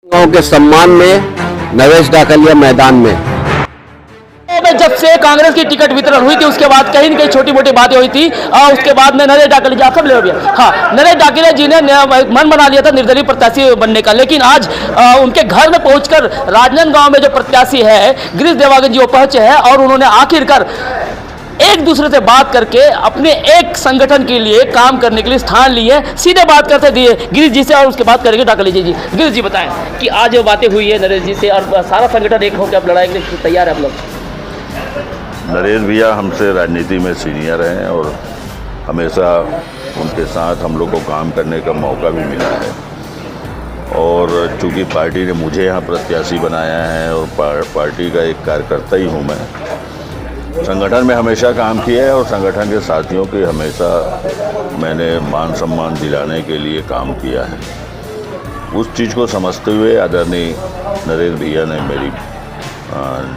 गांव के सम्मान में नरेश डाकलिया मैदान में जब से कांग्रेस की टिकट वितरण हुई थी उसके बाद कहीं न कहीं छोटी मोटी बातें हुई थी और उसके बाद में नरेश डाकलिया सब ले हो गया। हाँ, नरेश डाकलिया जी ने मन बना लिया था निर्दलीय प्रत्याशी बनने का, लेकिन आज उनके घर में पहुंचकर राजनांदगांव में जो प्रत्याशी है गिरीश देवागन जी वो पहुंचे हैं और उन्होंने आखिरकार एक दूसरे से बात करके अपने एक संगठन के लिए काम करने के लिए स्थान लिए। सीधे बात करते दिए गिरीश जी से और उसके बाद करेंगे डाकलिया जी। गिरीश जी बताएं कि आज जो बातें हुई है नरेश जी से और सारा संगठन एक होकर अब लड़ाई के लिए तैयार है आप लोग। नरेश भैया हमसे राजनीति में सीनियर हैं और हमेशा उनके साथ हम लोग को काम करने का मौका भी मिला है और चूंकि पार्टी ने मुझे यहाँ प्रत्याशी बनाया है और पार्टी का एक कार्यकर्ता ही हूँ मैं, संगठन में हमेशा काम किया है और संगठन के साथियों की हमेशा मैंने मान सम्मान दिलाने के लिए काम किया है। उस चीज़ को समझते हुए आदरणीय नरेश भैया ने मेरी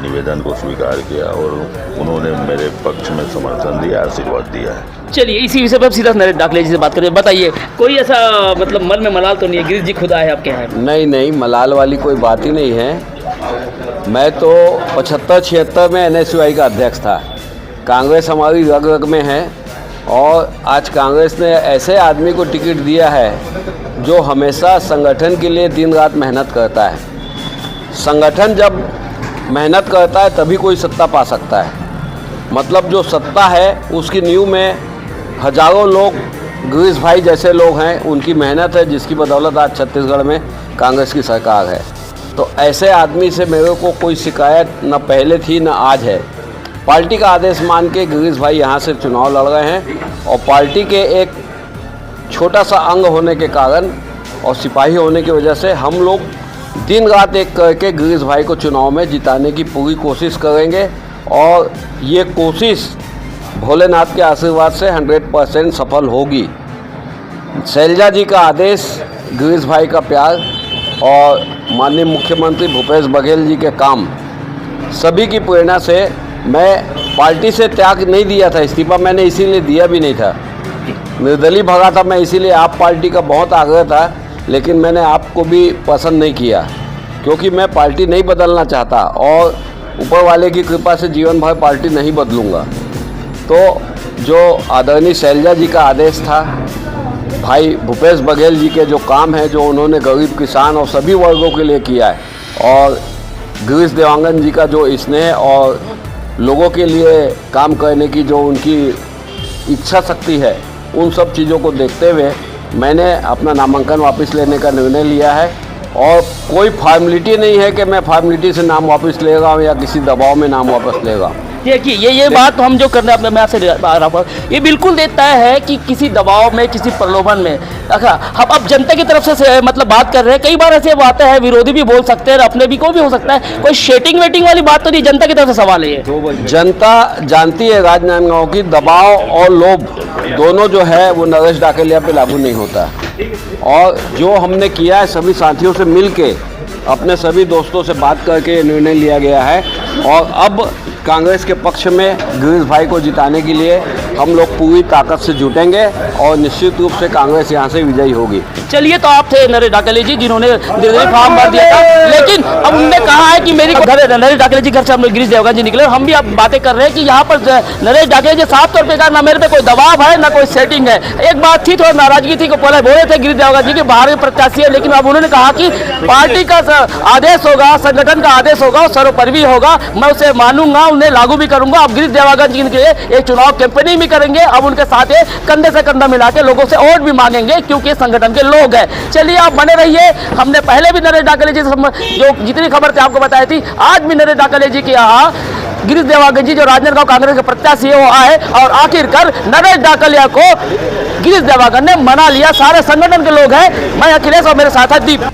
निवेदन को स्वीकार किया और उन्होंने मेरे पक्ष में समर्थन दिया, आशीर्वाद दिया है। चलिए इसी विषय पर सीधा नरेश डाकलिया जी से बात करिए। बताइए कोई ऐसा मतलब मन में मलाल तो नहीं है? गिरीश जी खुद आए हैं आपके यहाँ? नहीं, मलाल वाली कोई बात ही नहीं है। मैं तो 75-76 में NSUI का अध्यक्ष था। कांग्रेस हमारी रग रग में है और आज कांग्रेस ने ऐसे आदमी को टिकट दिया है जो हमेशा संगठन के लिए दिन रात मेहनत करता है। संगठन जब मेहनत करता है तभी कोई सत्ता पा सकता है। मतलब जो सत्ता है उसकी नींव में हजारों लोग, गिरीश भाई जैसे लोग हैं, उनकी मेहनत है जिसकी बदौलत आज छत्तीसगढ़ में कांग्रेस की सरकार है। तो ऐसे आदमी से मेरे को कोई शिकायत न पहले थी न आज है। पार्टी का आदेश मान के गिरीश भाई यहाँ से चुनाव लड़ रहे हैं और पार्टी के एक छोटा सा अंग होने के कारण और सिपाही होने की वजह से हम लोग दिन रात एक करके गिरीश भाई को चुनाव में जिताने की पूरी कोशिश करेंगे और ये कोशिश भोलेनाथ के आशीर्वाद से 100% सफल होगी। शैलजा जी का आदेश, गिरीश भाई का प्यार और माननीय मुख्यमंत्री भूपेश बघेल जी के काम, सभी की प्रेरणा से मैं पार्टी से त्याग नहीं दिया था। इस्तीफा मैंने इसीलिए दिया भी नहीं था, निर्दलीय भगा था मैं, इसीलिए आप पार्टी का बहुत आग्रह था, लेकिन मैंने आपको भी पसंद नहीं किया क्योंकि मैं पार्टी नहीं बदलना चाहता और ऊपर वाले की कृपा से जीवन भर पार्टी नहीं बदलूँगा। तो जो आदरणीय शैलजा जी का आदेश था, भाई भूपेश बघेल जी के जो काम है, जो उन्होंने गरीब किसान और सभी वर्गों के लिए किया है, और गिरीश देवांगन जी का जो स्नेह और लोगों के लिए काम करने की जो उनकी इच्छा शक्ति है, उन सब चीज़ों को देखते हुए मैंने अपना नामांकन वापस लेने का निर्णय लिया है। और कोई फॉर्मेलिटी नहीं है कि मैं फॉर्मेलिटी से नाम वापस लेगा या किसी दबाव में नाम वापस लेगा। देखिए ये बात तो हम जो करने अपने मैं आपसे ये बिल्कुल देता है कि किसी दबाव में, किसी प्रलोभन में। अच्छा, हम अब जनता की तरफ से मतलब बात कर रहे हैं। कई बार ऐसे बातें हैं, विरोधी भी बोल सकते हैं, अपने भी को भी हो सकता है। कोई शेटिंग वेटिंग वाली बात तो नहीं, जनता की तरफ से सवाल है ये। जनता जानती है राजनांदगांव की दबाव और लोभ दोनों जो है वो नरेश डाकलिया पे लागू नहीं होता। और जो हमने किया है सभी साथियों से मिल के, अपने सभी दोस्तों से बात करके निर्णय लिया गया है और अब कांग्रेस के पक्ष में गिरीश भाई को जिताने के लिए हम लोग पूरी ताकत से जुटेंगे और निश्चित रूप से कांग्रेस यहाँ से विजयी होगी। चलिए, तो आप थे नरेश डाकलिया जी जिन्होंने निर्दलीय फॉर्म भर दिया था, लेकिन अब उन्होंने कहा है कि मेरी घर नरेश डाकलिया जी घर से हम लोग गिरीश देवागन जी निकले। हम भी अब बातें कर रहे हैं कि यहाँ पर नरेश डाकलिया जी साफ तौर पर कहा ना मेरे पे कोई दबाव है ना कोई सेटिंग है। एक बात थी, थोड़ा नाराजगी थी, पहले बोले थे गिरीश देवागन जी के बाहर प्रत्याशी है, लेकिन अब उन्होंने कहा कि पार्टी का आदेश होगा, संगठन का आदेश होगा, सर्वोपरि होगा, मैं उसे मानूंगा, उन्हें लागू भी करूंगा। अब गिरीश देवागन जी के लिए एक चुनाव कैंपेनिंग भी करेंगे। अब उनके साथ कंधे से कंधा मिला के लोगों से वोट भी मांगेंगे क्योंकि संगठन के लोग हैं। चलिए आप बने रहिए। हमने पहले भी नरेश डाकलिया जी से जो जितनी खबर थी आपको बताई थी, आज भी नरेश डाकलिया जी के यहाँ गिरीश देवागन जी जो राजनांदगांव कांग्रेस के प्रत्याशी है वो आए और आखिरकार नरेश डाकलिया को गिरीश देवागन ने मना लिया। सारे संगठन के लोग हैं। मैं अखिलेश और मेरे साथ है दीप।